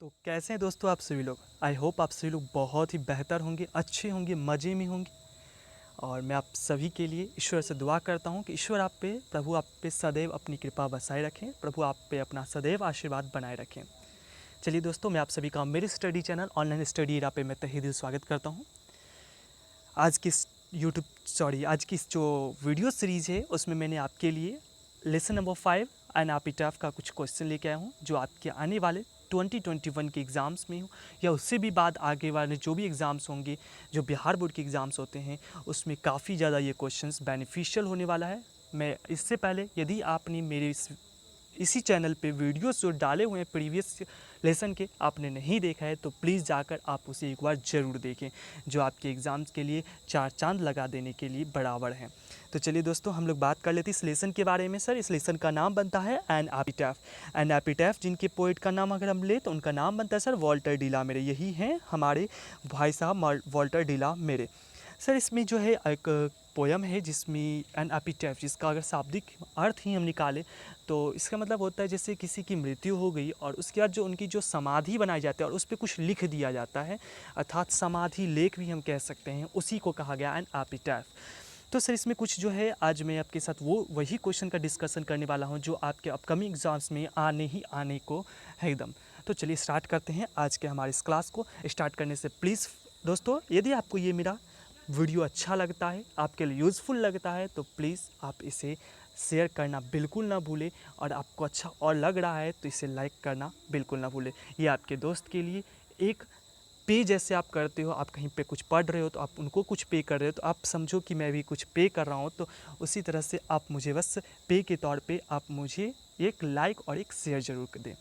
तो कैसे हैं दोस्तों आप सभी लोग। आई होप आप सभी लोग बहुत ही बेहतर होंगे, अच्छे होंगे, मज़े में होंगे। और मैं आप सभी के लिए ईश्वर से दुआ करता हूँ कि ईश्वर आप पे, प्रभु आप पे सदैव अपनी कृपा बसाए रखें, प्रभु आप पे अपना सदैव आशीर्वाद बनाए रखें। चलिए दोस्तों, मैं आप सभी का मेरे study channel online study era पे मैं तहे दिल स्वागत करता हूँ। आज की इस जो वीडियो सीरीज़ है उसमें मैंने आपके लिए लेसन नंबर 5 एंड एपिटाफ का कुछ क्वेश्चन लेके आया हूँ, जो आपके आने वाले 2021 के एग्ज़ाम्स में हो या उससे भी बाद आगे वाले जो भी एग्ज़ाम्स होंगे, जो बिहार बोर्ड के एग्ज़ाम्स होते हैं, उसमें काफ़ी ज़्यादा ये क्वेश्चंस बेनिफिशियल होने वाला है। मैं इससे पहले यदि आपने मेरे इसी चैनल पे वीडियोस जो डाले हुए हैं प्रीवियस लेसन के आपने नहीं देखा है तो प्लीज़ जाकर आप उसे एक बार ज़रूर देखें, जो आपके एग्ज़ाम्स के लिए चार चांद लगा देने के लिए बराबर हैं। तो चलिए दोस्तों, हम लोग बात कर लेते हैं इस लेसन के बारे में। सर, इस लेसन का नाम बनता है एन एपिटैफ। एन एपिटैफ जिनके पोइट का नाम अगर हम ले तो उनका नाम बनता है सर वॉल्टर डी ला मेरे। यही हैं हमारे भाई साहब वॉल्टर डी ला मेरे। सर, इसमें जो है एक पोयम है जिसमें एन एपिटैफ, जिसका अगर शाब्दिक अर्थ ही हम निकालें तो इसका मतलब होता है जैसे किसी की मृत्यु हो गई और उसके बाद जो उनकी जो समाधि बनाई जाती है और उस पर कुछ लिख दिया जाता है, अर्थात समाधि लेख भी हम कह सकते हैं, उसी को कहा गया एन एपिटैफ। तो सर, इसमें कुछ जो है आज मैं आपके साथ वही क्वेश्चन का डिस्कशन करने वाला हूँ जो आपके अपकमिंग एग्जाम्स में आने को है एकदम। तो चलिए स्टार्ट करते हैं आज के हमारे इस क्लास को। स्टार्ट करने से प्लीज़ दोस्तों, यदि आपको ये मेरा वीडियो अच्छा लगता है, आपके लिए यूज़फुल लगता है, तो प्लीज़ आप इसे शेयर करना बिल्कुल ना भूलें, और आपको अच्छा और लग रहा है तो इसे लाइक करना बिल्कुल ना भूलें। ये आपके दोस्त के लिए एक पे जैसे आप करते हो, आप कहीं पे कुछ पढ़ रहे हो तो आप उनको कुछ पे कर रहे हो, तो आप समझो कि मैं भी कुछ पे कर रहा हूँ, तो उसी तरह से आप मुझे बस पे के तौर पे आप मुझे एक लाइक और एक शेयर ज़रूर कर दें।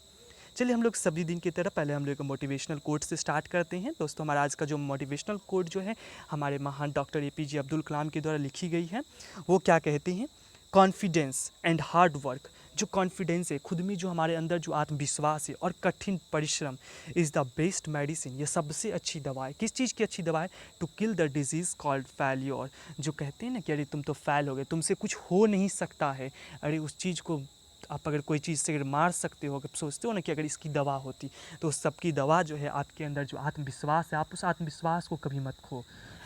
चलिए, हम लोग सभी दिन की तरह पहले हम लोग मोटिवेशनल कोट से स्टार्ट करते हैं। दोस्तों, हमारा आज का जो मोटिवेशनल कोट जो है हमारे महान डॉक्टर APJ अब्दुल कलाम के द्वारा लिखी गई है। वो क्या कहती हैं? Confidence and hard work. जो कॉन्फिडेंस है, खुद में जो हमारे अंदर जो आत्मविश्वास है, और कठिन परिश्रम इज़ द बेस्ट मेडिसिन। ये सबसे अच्छी दवा है। किस चीज़ की अच्छी दवा है? To kill the disease called failure. जो कहते हैं ना कि अरे तुम तो फेल हो गए, तुमसे कुछ हो नहीं सकता है, अरे उस चीज़ को आप अगर कोई चीज़ से अगर मार सकते हो, अगर सोचते हो ना कि अगर इसकी दवा होती, तो उस सब की दवा जो है आपके अंदर जो आत्मविश्वास है, आप उस आत्मविश्वास को कभी मत खो।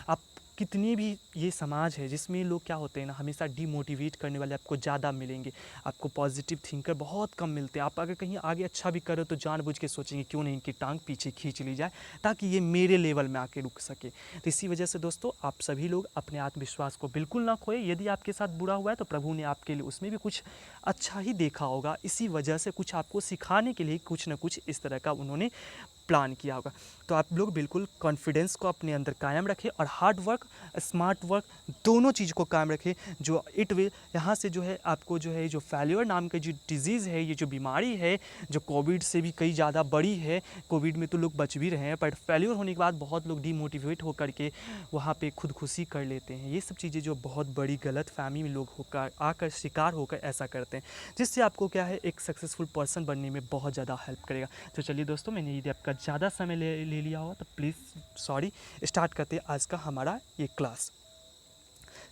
आप कितनी भी ये समाज है जिसमें लोग क्या होते हैं ना, हमेशा डीमोटिवेट करने वाले आपको ज़्यादा मिलेंगे, आपको पॉजिटिव थिंकर बहुत कम मिलते हैं। आप अगर कहीं आगे अच्छा भी करो तो जानबूझ के सोचेंगे क्यों नहीं इनकी टांग पीछे खींच ली जाए ताकि ये मेरे लेवल में आके रुक सके। तो इसी वजह से दोस्तों, आप सभी लोग अपने आत्मविश्वास को बिल्कुल ना खोए। यदि आपके साथ बुरा हुआ है तो प्रभु ने आपके लिए उसमें भी कुछ अच्छा ही देखा होगा। इसी वजह से कुछ आपको सिखाने के लिए कुछ ना कुछ इस तरह का उन्होंने प्लान किया होगा। तो आप लोग बिल्कुल कॉन्फिडेंस को अपने अंदर कायम रखें और हार्ड वर्क, स्मार्ट वर्क, दोनों चीज़ को कायम रखें। जो इट विल यहाँ से जो है आपको जो है जो फेल्योर नाम का जो डिजीज़ है, ये जो बीमारी है, जो कोविड से भी कई ज़्यादा बड़ी है। कोविड में तो लोग बच भी रहे हैं, बट फेल्योर होने के बाद बहुत लोग डीमोटिवेट होकर के वहाँ पे खुदकुशी कर लेते हैं। ये सब चीज़ें जो बहुत बड़ी गलत फहमी में लोग होकर आकर शिकार होकर ऐसा करते हैं, जिससे आपको क्या है एक सक्सेसफुल पर्सन बनने में बहुत ज़्यादा हेल्प करेगा। तो चलिए दोस्तों, मैंने यदि आपका ज़्यादा समय ले लिया हो तो प्लीज़ सॉरी। स्टार्ट करते हैं आज का हमारा ये क्लास।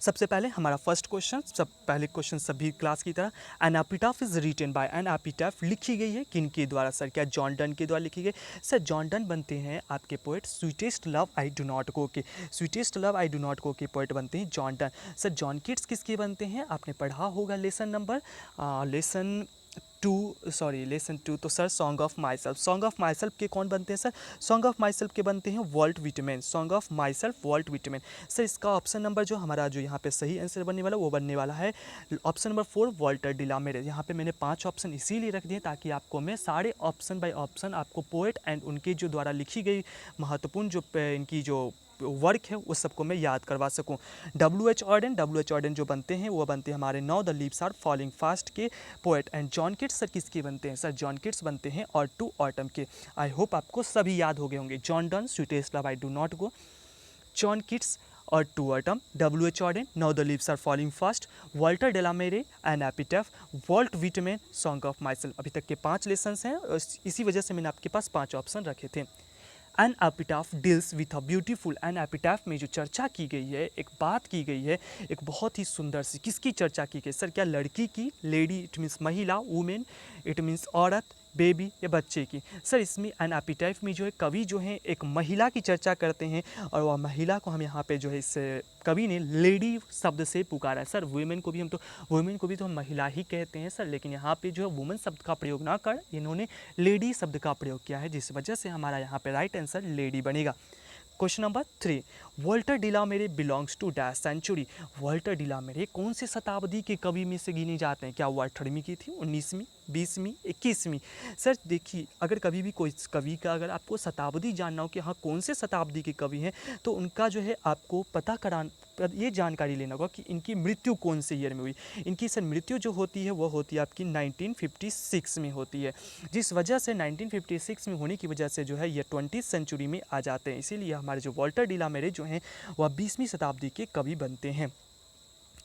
सबसे पहले हमारा फर्स्ट क्वेश्चन, सब पहले क्वेश्चन सभी क्लास की तरह, an epitaph is written by. An epitaph लिखी गई है किन के द्वारा सर? क्या जॉन डन के द्वारा लिखी गई? सर, जॉन डन बनते हैं आपके poet sweetest love I do not go के। Sweetest love I do not go के पोएट बनते हैं John Donne. Sir, John Keats किसके बनते हैं? आपने पढ़ा होगा लेसन टू, तो sir song of myself. Song of myself के कौन बनते हैं sir? Song of myself के बनते हैं Walt Whitman. Song of myself Walt Whitman. Sir, इसका ऑप्शन नंबर जो हमारा जो यहाँ पे सही आंसर बनने वाला वो बनने वाला है ऑप्शन नंबर 4 वॉल्टर डी ला मेरे। यहाँ पे मैंने 5 ऑप्शन इसीलिए रख दिए ताकि आपको मैं सारे ऑप्शन बाय ऑप्शन आपको पोएट एंड उनके जो द्वारा लिखी गई महत्वपूर्ण जो इनकी जो वर्क है उस सबको मैं याद करवा सकूं। WH ऑर्डन जो बनते हैं वो बनते हैं हमारे now the leaves are falling fast के poet. And John Keats sir किसके बनते हैं? सर, जॉन किट्स बनते हैं और टू ऑटम के। आई होप आपको सभी याद हो गए होंगे। John Donne sweetest love I do not go, John Keats और to autumn, WH Auden now the leaves are falling fast, Walter de la Mare an epitaph, Walt Whitman song of myself. अभी तक के 5 लेसन्स हैं, इसी वजह से मैंने आपके पास 5 ऑप्शन रखे थे। An epitaph deals with a beautiful. An epitaph में जो चर्चा की गई है, एक बात की गई है, एक बहुत ही सुंदर सी, किसकी चर्चा की गई सर? क्या लड़की की? लेडी इट मीन्स महिला, वुमेन इट मीन्स औरत, बेबी या बच्चे की। सर इसमें एन एपिटाइफ में जो है कवि जो है एक महिला की चर्चा करते हैं और वह महिला को हम यहाँ पे जो है इस कवि ने लेडी शब्द से पुकारा है। सर वुमेन को भी तो हम महिला ही कहते हैं सर, लेकिन यहाँ पे जो है वुमेन शब्द का प्रयोग ना कर इन्होंने लेडी शब्द का प्रयोग किया है, जिस वजह से हमारा यहाँ पे राइट आंसर लेडी बनेगा। Question number 3, Walter de la Mare belongs to dash century. Walter de la Mare कौन सी शताब्दी के कवि में से गिने जाते हैं? क्या वो 18वीं की थी, 19वीं, 20वीं, 21वीं? सर देखिए, अगर कभी भी कोई कवि का अगर आपको शताब्दी जानना हो कि हाँ कौन से शताब्दी के कवि हैं, तो उनका जो है आपको पता करा ये जानकारी लेना होगा कि इनकी मृत्यु कौन से ईयर में हुई। इनकी सर मृत्यु जो होती है वो होती है आपकी 1956 में होती है, जिस वजह से 1956 में होने की वजह से जो है ये 20th सेंचुरी में आ जाते हैं। इसीलिए हमारे जो वॉल्टर डिलामेरे जो हैं वह 20वीं शताब्दी के कवि बनते हैं।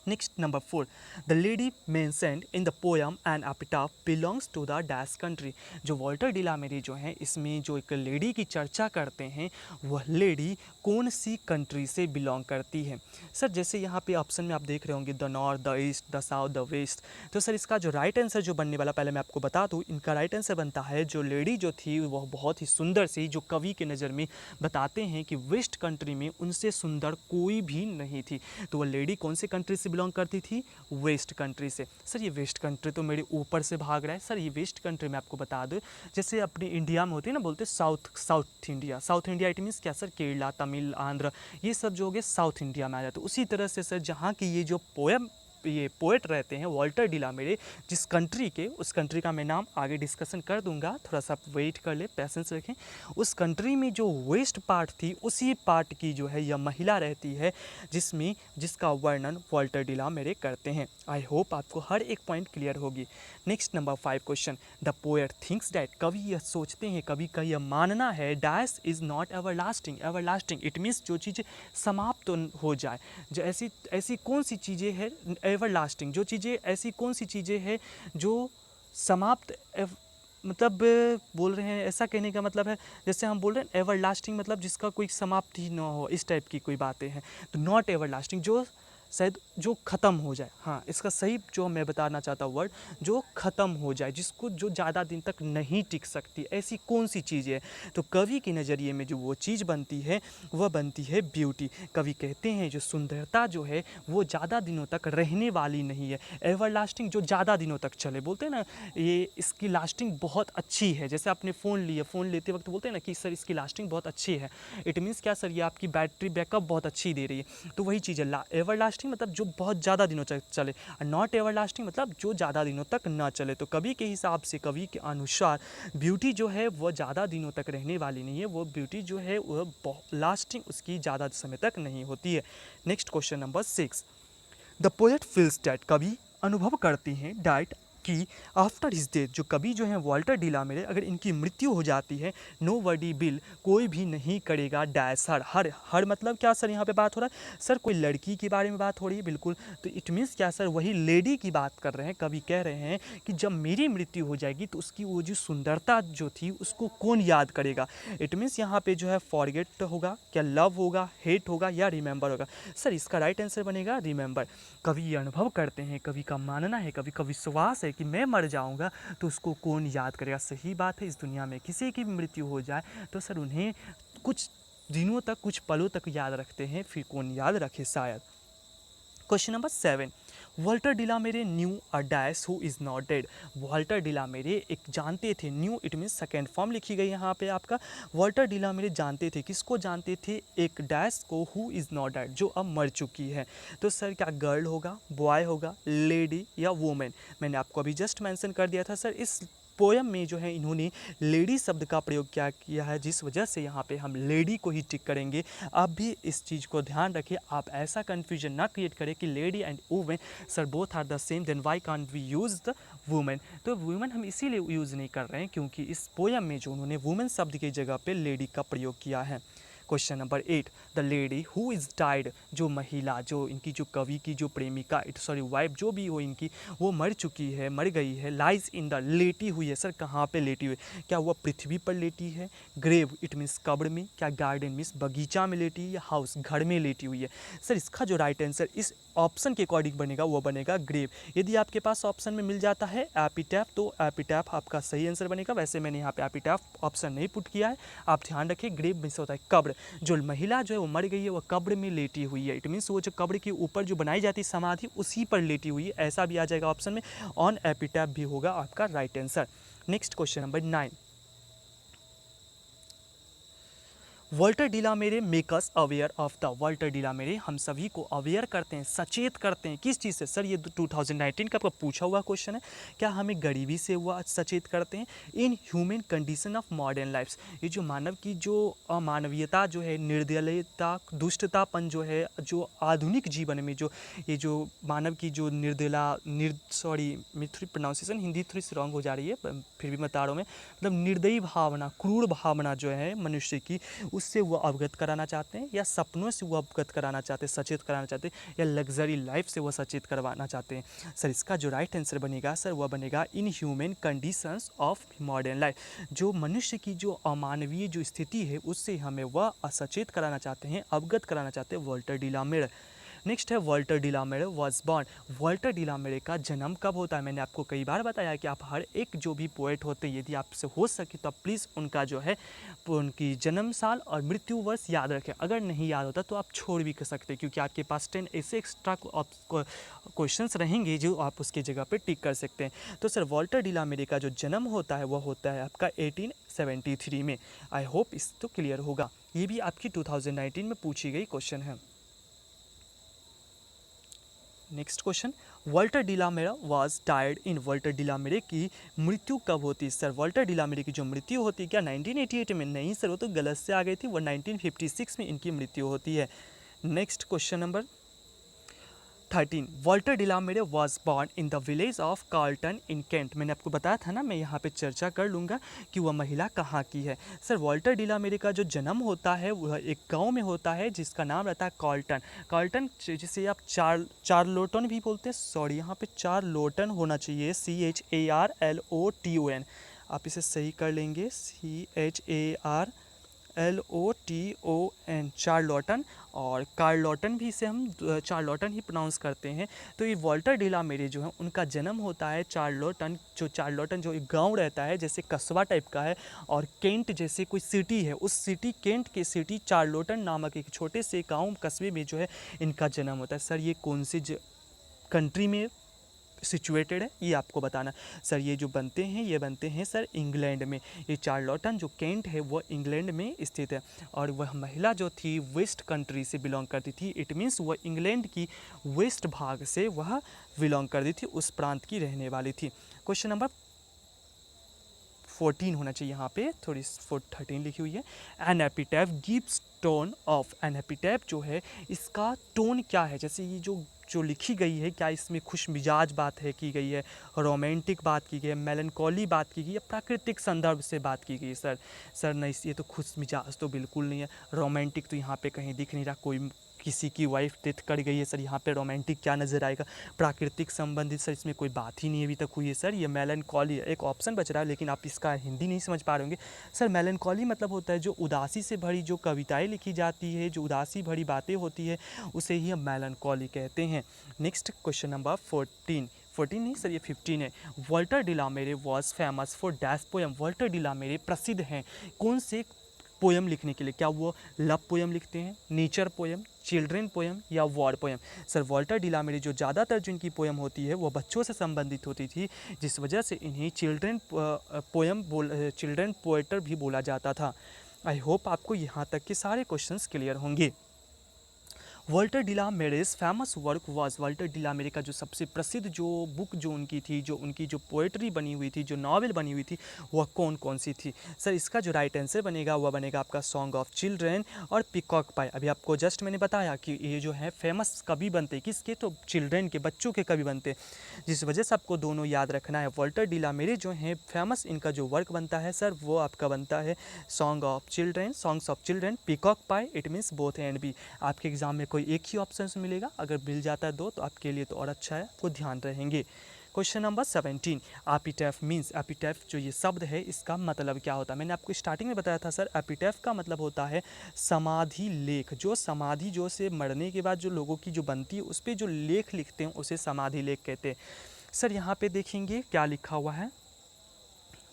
Next number 4, the lady mentioned in the poem and epitaph belongs to the dash country. जो वॉल्टर डिलामेरे जो हैं इसमें जो एक लेडी की चर्चा करते हैं वह लेडी कौन सी कंट्री से बिलोंग करती है? सर जैसे यहाँ पे ऑप्शन में आप देख रहे होंगे the north, the east, the south, the west. तो सर इसका जो राइट आंसर जो बनने वाला, पहले मैं आपको बता दूँ, इनका राइट आंसर बनता है जो लेडी जो थी वह बहुत ही सुंदर सी, जो कवि के नज़र में बताते हैं कि वेस्ट कंट्री में उनसे सुंदर कोई भी नहीं थी। तो वह लेडी कौन से कंट्री से बिलोंग करती थी? वेस्ट कंट्री से। सर ये वेस्ट कंट्री तो मेरे ऊपर से भाग रहा है। सर ये वेस्ट कंट्री मैं आपको बता दूं, जैसे अपने इंडिया में होती है ना, बोलते south India. South India it means क्या सर? केरला, तमिल, आंध्र, ये सब जो हो गए साउथ इंडिया में आ जाते हैं। उसी तरह से सर जहाँ की ये जो पोएट रहते हैं वॉल्टर डिलामेरे, जिस कंट्री के, उस कंट्री का मैं नाम आगे डिस्कशन कर दूंगा, थोड़ा सा वेट कर ले, पैसेंस रखें। उस कंट्री में जो वेस्ट पार्ट थी उसी पार्ट की जो है यह महिला रहती है, जिसका वर्णन वॉल्टर डिलामेरे करते हैं। आई होप आपको हर एक पॉइंट क्लियर होगी। Next number 5 question, the poet thinks that, कवि यह सोचते हैं, कवि का यह मानना है, dash is not everlasting. Everlasting it means जो चीज़ें समाप्त तो हो जाए, जो ऐसी कौन सी चीज़ें हैं एवरलास्टिंग, जो चीज़ें ऐसी कौन सी चीज़ें हैं जो समाप्त मतलब बोल रहे हैं, ऐसा कहने का मतलब है जैसे हम बोल रहे हैं एवरलास्टिंग मतलब जिसका कोई समाप्ति ना हो, इस टाइप की कोई बातें हैं। तो नॉट एवरलास्टिंग जो शायद जो ख़त्म हो जाए, हाँ इसका सही जो मैं बताना चाहता हूँ वर्ड, जो ख़त्म हो जाए, जिसको जो ज़्यादा दिन तक नहीं टिक सकती, ऐसी कौन सी चीज़ है? तो कवि के नज़रिए में जो वो चीज़ बनती है वह बनती है ब्यूटी। कवि कहते हैं जो सुंदरता जो है वो ज़्यादा दिनों तक रहने वाली नहीं है। एवरलास्टिंग जो ज़्यादा दिनों तक चले, बोलते हैं ना ये इसकी लास्टिंग बहुत अच्छी है। जैसे आपने फ़ोन लिया, फ़ोन लेते वक्त बोलते हैं ना कि सर इसकी लास्टिंग बहुत अच्छी है, इट मीन्स क्या सर? ये आपकी बैटरी बैकअप बहुत अच्छी दे रही है। तो वही चीज़ है, एवरलास्टिंग मतलब जो बहुत ज़्यादा दिनों तक चले, और नॉट एवरलास्टिंग मतलब जो ज़्यादा दिनों तक ना चले। तो कवि के हिसाब से, कवि के अनुसार ब्यूटी जो है वह ज़्यादा दिनों तक रहने वाली नहीं है, वो ब्यूटी जो है वह लास्टिंग उसकी ज़्यादा समय तक नहीं होती है। Next question number 6, the poet feels that, कवि अनुभव करते हैं डैट कि आफ्टर हिज डेथ, जो कवि जो हैं वॉल्टर डिलामेरे, अगर इनकी मृत्यु हो जाती है, नो वर्डी बिल, कोई भी नहीं करेगा डैश हर मतलब क्या सर यहाँ पे बात हो रहा है? सर कोई लड़की के बारे में बात हो रही है, बिल्कुल। तो इट मीन्स क्या सर? वही लेडी की बात कर रहे हैं। कवि कह रहे हैं कि जब मेरी मृत्यु हो जाएगी तो उसकी वो जो सुंदरता जो थी उसको कौन याद करेगा? इट मीन्स यहाँ पे जो है फॉरगेट होगा, क्या लव होगा, हेट होगा, या रिमेंबर होगा? सर इसका राइट आंसर बनेगा रिमेंबर। कवि ये अनुभव करते हैं, कवि का मानना है, कवि का विश्वास है कि मैं मर जाऊंगा तो उसको कौन याद करेगा? सही बात है, इस दुनिया में किसी की मृत्यु हो जाए तो सर उन्हें कुछ दिनों तक, कुछ पलों तक याद रखते हैं, फिर कौन याद रखे शायद। Question number 7, Walter de la Mare knew a dash who is not dead. Walter de la Mare एक जानते थे, knew it means second form लिखी गई यहाँ पे आपका। वॉल्टर डिलामेरे जानते थे, किसको जानते थे? एक डैश को, हु इज़ नॉट डेड, जो अब मर चुकी है। तो सर क्या गर्ल होगा, बॉय होगा, लेडी या वुमेन? मैंने आपको अभी जस्ट मेंशन कर दिया था सर, इस पोयम में जो है इन्होंने लेडी शब्द का प्रयोग क्या किया है, जिस वजह से यहाँ पे हम लेडी को ही टिक करेंगे। आप भी इस चीज़ को ध्यान रखें, आप ऐसा कन्फ्यूजन ना क्रिएट करें कि lady and women sir both are the same, then why can't we use the women. तो वुमेन हम इसीलिए यूज़ नहीं कर रहे हैं क्योंकि इस पोयम में जो उन्होंने वुमेन शब्द की जगह पे लेडी का प्रयोग किया है। Question number 8, the lady who is died, जो महिला, जो इनकी जो कवि की जो प्रेमिका सॉरी वाइफ जो भी हो इनकी, वो मर चुकी है, मर गई है। लाइज इन द, लेटी हुई है सर, कहाँ पे लेटी हुई है? क्या वह पृथ्वी पर लेटी है? ग्रेव इट मीन्स कब्र में, क्या गार्डन मीन्स बगीचा में लेटी है, या हाउस घर में लेटी हुई है? सर इसका जो राइट आंसर इस ऑप्शन के अकॉर्डिंग बनेगा वो बनेगा ग्रेव। यदि आपके पास ऑप्शन में मिल जाता है एपिटैफ तो एपिटैफ आपका सही आंसर बनेगा। वैसे मैंने यहाँ पे एपिटैफ ऑप्शन नहीं पुट किया है, आप ध्यान रखें। ग्रेव मीन्स होता है कब्र, जो महिला जो है वो मर गई है वो कब्र में लेटी हुई है। इट मीन्स वो जो कब्र के ऊपर जो बनाई जाती है समाधि उसी पर लेटी हुई है, ऐसा भी आ जाएगा ऑप्शन में। ऑन एपिटैफ भी होगा आपका right answer. Next question number 9, Walter de la Mare make us aware of the, Walter de la Mare हम सभी को अवेयर करते हैं, सचेत करते हैं किस चीज़ से? सर ये 2019 का आपका पूछा हुआ क्वेश्चन है। क्या हमें गरीबी से हुआ सचेत करते हैं? In human condition of modern lifes, ये जो मानव की जो अमानवीयता जो है, निर्दयता, दुष्टतापन जो है, जो आधुनिक जीवन में जो ये जो मानव की जो सॉरी मेरी थोड़ी प्रोनाउंसिएशन हिंदी थोड़ी सी रॉन्ग हो जा रही है, फिर भी मैं बता रहा हूँ मैं, मतलब निर्दयी भावना, क्रूर भावना जो है मनुष्य की, उससे वो अवगत कराना चाहते हैं, या सपनों से वो अवगत कराना चाहते हैं, सचेत कराना चाहते हैं, या लग्जरी लाइफ से वो सचेत करवाना चाहते हैं? सर इसका जो राइट आंसर बनेगा सर वह बनेगा in human conditions of modern life, जो मनुष्य की जो अमानवीय जो स्थिति है उससे हमें वह सचेत कराना चाहते हैं, अवगत कराना चाहते हैं वॉल्टर डिलामेरे। नेक्स्ट है Walter de la Mare was born, Walter डिलामेरे का जन्म कब होता है? मैंने आपको कई बार बताया कि आप हर एक जो भी पोएट होते हैं यदि आपसे हो सके तो आप प्लीज़ उनका जो है उनकी जन्म साल और मृत्यु वर्ष याद रखें। अगर नहीं याद होता तो आप छोड़ भी कर सकते हैं, क्योंकि आपके पास 10 ऐसे एक्स्ट्रा क्वेश्चंस रहेंगे जो आप उसकी जगह पे टिक कर सकते हैं। तो सर वॉल्टर डिलामेरे का जो जन्म होता है वह होता है आपका 1873 में। आई होप इस तो क्लियर होगा, ये भी आपकी 2019 में पूछी गई क्वेश्चन है। Next question, Walter de la Mare was died in, Walter de la Mare की मृत्यु कब होती है? सर वॉल्टर डिलामेरे की जो मृत्यु होती है क्या 1988 में? नहीं सर, वो तो गलत से आ गई थी, वो 1956 में इनकी मृत्यु होती है। Next question number 13, Walter de la Mare was born in the village of Charlton in Kent. मैंने आपको बताया था ना, मैं यहाँ पे चर्चा कर लूँगा कि वह महिला कहाँ की है। सर वॉल्टर डिलामेरे का जो जन्म होता है वह एक गांव में होता है जिसका नाम रहता है कार्लटन। कार्लटन जिसे आप चार्लोटन भी बोलते हैं, सॉरी यहाँ पे चार्लोटन होना चाहिए, CHARLOTON, आप इसे सही कर लेंगे, CHARLOTON, चार्लोटन, और कार्लोटन भी इसे हम चार्लोटन ही प्रोनाउंस करते हैं। तो ये वॉल्टर डिलामेरे जो है उनका जन्म होता है चार्लोटन, चार्लोटन जो एक गांव रहता है जैसे कस्बा टाइप का है, और केंट जैसे कोई सिटी है, उस सिटी केंट के सिटी चार्लोटन नामक एक छोटे से गांव कस्बे में जो है इनका जन्म होता है। सर ये कौन सी कंट्री में सिचुएटेड है ये आपको बताना। सर ये जो बनते हैं ये बनते हैं सर इंग्लैंड में। ये चार्लोटन जो केंट है वो इंग्लैंड में स्थित है, और वह महिला जो थी वेस्ट कंट्री से बिलोंग करती थी। इट मीन्स वह इंग्लैंड की वेस्ट भाग से वह बिलोंग करती थी, उस प्रांत की रहने वाली थी। क्वेश्चन नंबर 14 होना चाहिए, यहाँ पे थोड़ी 13 लिखी हुई है। An epitaph gives tone of, an epitaph जो है इसका टोन क्या है? जैसे ये जो लिखी गई है, क्या इसमें खुश मिजाज बात है की गई है, रोमांटिक बात की गई है, मेलनकॉली बात की गई है, प्राकृतिक संदर्भ से बात की गई है? सर नहीं, ये तो खुश मिजाज तो बिल्कुल नहीं है, रोमांटिक तो यहाँ पे कहीं दिख नहीं रहा, कोई किसी की वाइफ डेथ कर गई है सर, यहाँ पे रोमांटिक क्या नज़र आएगा? प्राकृतिक संबंधित सर इसमें कोई बात ही नहीं अभी तक हुई है सर। ये मेलनकॉली एक ऑप्शन बच रहा है, लेकिन आप इसका हिंदी नहीं समझ पा रहे होंगे। सर मेलनकॉली मतलब होता है जो उदासी से भरी जो कविताएं लिखी जाती है, जो उदासी भरी बातें होती है, उसे ही हम मेलनकॉली कहते हैं। नेक्स्ट क्वेश्चन नंबर 14 नहीं सर, ये 15 है। Walter de la Mare was famous for dash poem, Walter de la Mare प्रसिद्ध हैं कौन से पोएम लिखने के लिए? क्या वो लव पोएम लिखते हैं, नेचर पोएम, चिल्ड्रेन पोएम, या war poem? Sir Walter de la Mare जो ज़्यादातर जो इनकी पोएम होती है वो बच्चों से संबंधित होती थी, जिस वजह से इन्हें चिल्ड्रेन पोएटर भी बोला जाता था। आई होप आपको यहाँ तक के सारे क्वेश्चंस क्लियर होंगे। Walter de la Mare's famous work was, Walter de la Mare का जो सबसे प्रसिद्ध जो बुक जो उनकी थी, जो उनकी जो पोएट्री बनी हुई थी, जो नॉवेल बनी हुई थी, वह कौन कौन सी थी? सर इसका जो राइट आंसर बनेगा वह बनेगा आपका सॉन्ग ऑफ चिल्ड्रेन और पीकॉक पाई। अभी आपको जस्ट मैंने बताया कि ये जो है फेमस कवि बनते किसके, तो चिल्ड्रेन के, बच्चों के कवि बनते, जिस वजह से आपको दोनों याद रखना है। वॉल्टर डिला मेरे जो हैं फेमस इनका जो वर्क बनता है सर वो आपका बनता है song of children, songs of children, peacock pie, it means both A and B. आपके एग्जाम में कोई एक ही ऑप्शन मिलेगा, अगर मिल जाता है दो तो आपके लिए तो और अच्छा है, आपको ध्यान रहेंगे। क्वेश्चन नंबर 17, एपिटैफ मीन्स, एपिटैफ जो ये शब्द है इसका मतलब क्या होता है? मैंने आपको स्टार्टिंग में बताया था सर, एपिटैफ का मतलब होता है समाधि लेख। जो समाधि जो से मरने के बाद जो लोगों की जो बनती है उस पर जो लेख लिखते हैं उसे समाधि लेख कहते हैं। सर यहाँ पे देखेंगे क्या लिखा हुआ है,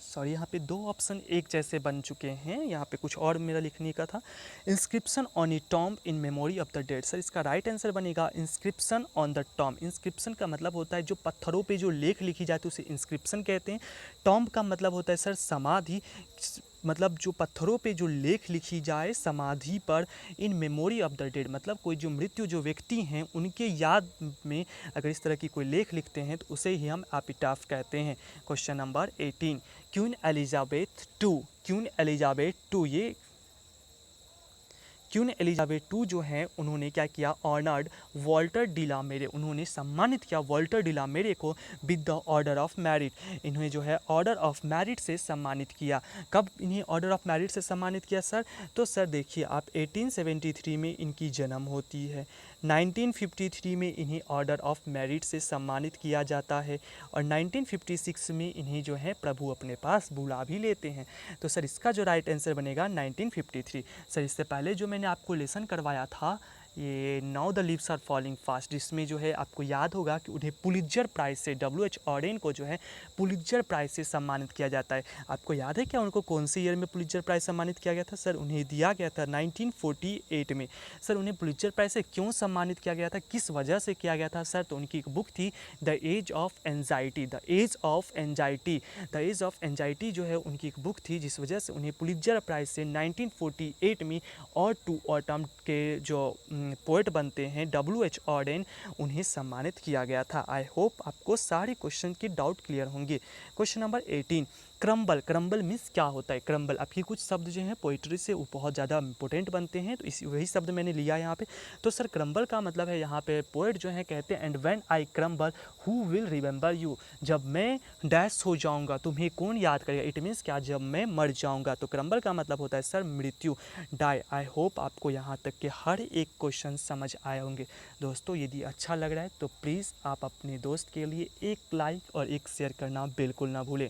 सॉरी यहाँ पे दो ऑप्शन एक जैसे बन चुके हैं, यहाँ पे कुछ और मेरा लिखने का था। Inscription on A tomb in memory of the dead, sir इसका राइट आंसर बनेगा inscription on the tomb. Inscription का मतलब होता है जो पत्थरों पे जो लेख लिखी जाती है उसे इंस्क्रिप्शन कहते हैं। टॉम्ब का मतलब होता है सर समाधि, मतलब जो पत्थरों पे जो लेख लिखी जाए समाधि पर, in memory of the dead मतलब कोई जो मृत्यु जो व्यक्ति हैं उनके याद में अगर इस तरह की कोई लेख लिखते हैं तो उसे ही हम एपिटाफ कहते हैं। Question number 18, queen Elizabeth two, queen Elizabeth two, ये क्वीन एलिजाबेथ टू जो हैं उन्होंने क्या किया, ऑनर्ड वॉल्टर डिला मेरे, उन्होंने सम्मानित किया वॉल्टर डिला मेरे को with the order of merit. इन्हें जो है ऑर्डर ऑफ मेरिट से सम्मानित किया। कब इन्हें ऑर्डर ऑफ मेरिट से सम्मानित किया सर? तो सर देखिए आप 1873 में इनकी जन्म होती है, 1953 में इन्हें ऑर्डर ऑफ मेरिट से सम्मानित किया जाता है और 1956 में इन्हें जो है प्रभु अपने पास बुला भी लेते हैं। तो सर इसका जो राइट आंसर बनेगा 1953। सर इससे पहले जो मैंने आपको लेसन करवाया था ये now the leaves are falling fast, जिसमें जो है आपको याद होगा कि उन्हें पुलित्जर प्राइज़ से, W.H. ऑडेन को जो है पुलित्जर प्राइज़ से सम्मानित किया जाता है। आपको याद है क्या उनको कौन से ईयर में पुलित्जर प्राइज़ सम्मानित किया गया था? सर उन्हें दिया गया था 1948 में। सर उन्हें पुलित्जर प्राइज़ से क्यों सम्मानित किया गया था, किस वजह से किया गया था? सर तो उनकी एक बुक थी the age of anxiety, the age of anxiety, the age of anxiety जो है उनकी एक बुक थी जिस वजह से उन्हें पुलित्जर प्राइज़ से 1948 में और टू ऑटम के जो पोएट बनते हैं W.H. ऑडेन, उन्हें सम्मानित किया गया था। आई होप आपको सारे क्वेश्चन के डाउट क्लियर होंगे। Question number 18, crumble, crumble means क्या होता है? क्रम्बल, आपकी कुछ शब्द जो हैं पोइट्री से वो बहुत ज़्यादा इंपॉर्टेंट बनते हैं तो इसी वही शब्द मैंने लिया यहाँ पे। तो सर क्रम्बल का मतलब है यहाँ पे पोएट जो है कहते हैं and when I crumble who will remember you, जब मैं डैश हो जाऊँगा तुम्हें कौन याद करेगा। इट मीन्स क्या, जब मैं मर जाऊँगा। तो क्रम्बल का मतलब होता है सर मृत्यु, डाई। आई होप आपको यहाँ तक के हर एक क्वेश्चन समझ आए होंगे। दोस्तों यदि अच्छा लग रहा है तो प्लीज़ आप अपने दोस्त के लिए एक लाइक और एक शेयर करना बिल्कुल ना भूलें।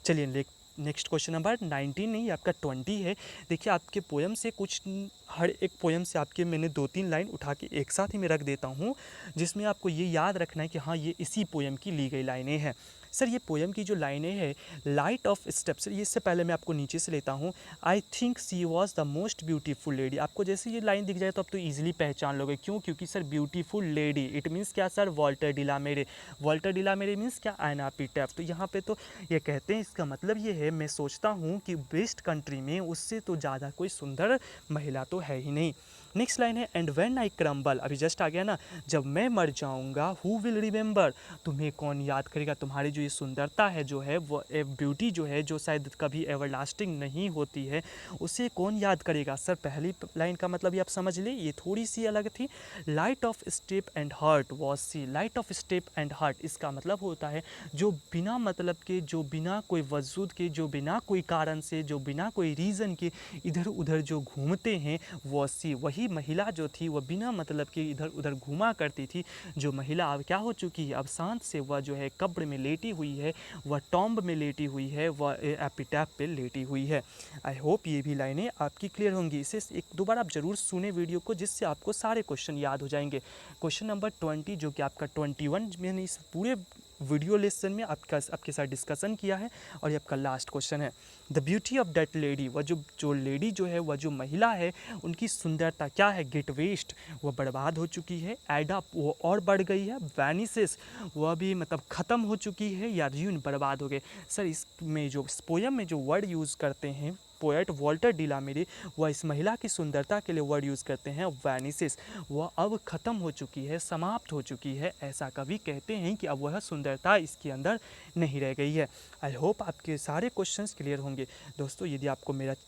चलिए नेक्स्ट क्वेश्चन नंबर 19 नहीं आपका 20 है। देखिए आपके पोएम से कुछ, हर एक पोएम से आपके मैंने 2-3 लाइन उठा के एक साथ ही मैं रख देता हूँ जिसमें आपको ये याद रखना है कि हाँ ये इसी पोएम की ली गई लाइनें हैं। सर ये पोएम की जो लाइनें हैं, लाइट ऑफ स्टेप्स, ये इससे पहले मैं आपको नीचे से लेता हूँ। I think she was the most beautiful lady. आपको जैसे ये लाइन दिख जाए तो आप तो ईजिली पहचान लोगे, क्यों? क्योंकि sir beautiful lady it means क्या सर, वॉल्टर डिला मेरे। वॉल्टर डिला मेरे मीन्स क्या, एन एपिटैफ। तो यहाँ पे तो ये कहते हैं, इसका मतलब ये है मैं सोचता हूँ कि वेस्ट कंट्री में उससे तो ज़्यादा कोई सुंदर महिला तो है ही नहीं। नेक्स्ट लाइन है एंड व्हेन आई क्रम्बल, अभी जस्ट आ गया ना, जब मैं मर जाऊँगा हु विल रिमेंबर, तुम्हें कौन याद करेगा। तुम्हारी जो ये सुंदरता है जो है वो ब्यूटी जो है जो शायद कभी एवरलास्टिंग नहीं होती है, उसे कौन याद करेगा। सर पहली लाइन का मतलब ये आप समझ ले, ये थोड़ी सी अलग थी। Light of step and heart was she, light of step and heart, इसका मतलब होता है जो बिना मतलब के, जो बिना कोई वजूद के, जो बिना कोई कारण से, जो बिना कोई रीज़न के इधर उधर जो घूमते हैं वो सी, वही महिला जो थी वह बिना मतलब के इधर उधर घूमा करती थी। जो महिला अब क्या हो चुकी है, अब शांत से वह जो है कब्र में लेटी हुई है, वह टॉम्ब में लेटी हुई है, वह एपिटैफ पे लेटी हुई है। आई होप ये भी लाइनें आपकी क्लियर होंगी। इसे एक दो बार आप जरूर सुने वीडियो को, जिससे आपको सारे क्वेश्चन याद हो जाएंगे। क्वेश्चन नंबर 20 जो कि आपका 21 मैंने इस पूरे वीडियो लेसन में आपके साथ डिस्कशन किया है और ये आपका लास्ट क्वेश्चन है। The beauty of that lady, वह जो लेडी जो है, वह जो महिला है, उनकी सुंदरता क्या है, गेट वेस्ट, वह बर्बाद हो चुकी है। एडअप, वो और बढ़ गई है। वैनिसेस, वह भी मतलब ख़त्म हो चुकी है, या र्यून, बर्बाद हो गए। सर इसमें जो पोएम में जो वर्ड यूज़ करते हैं पोएट वॉल्टर डिलामेरे वह इस महिला की सुंदरता के लिए वर्ड यूज़ करते हैं वैनिसेस। वह अब ख़त्म हो चुकी है, समाप्त हो चुकी है, ऐसा कवि कहते हैं कि अब वह सुंदरता इसके अंदर नहीं रह गई है। आई होप आपके सारे क्वेश्चंस क्लियर होंगे। दोस्तों यदि आपको मेरा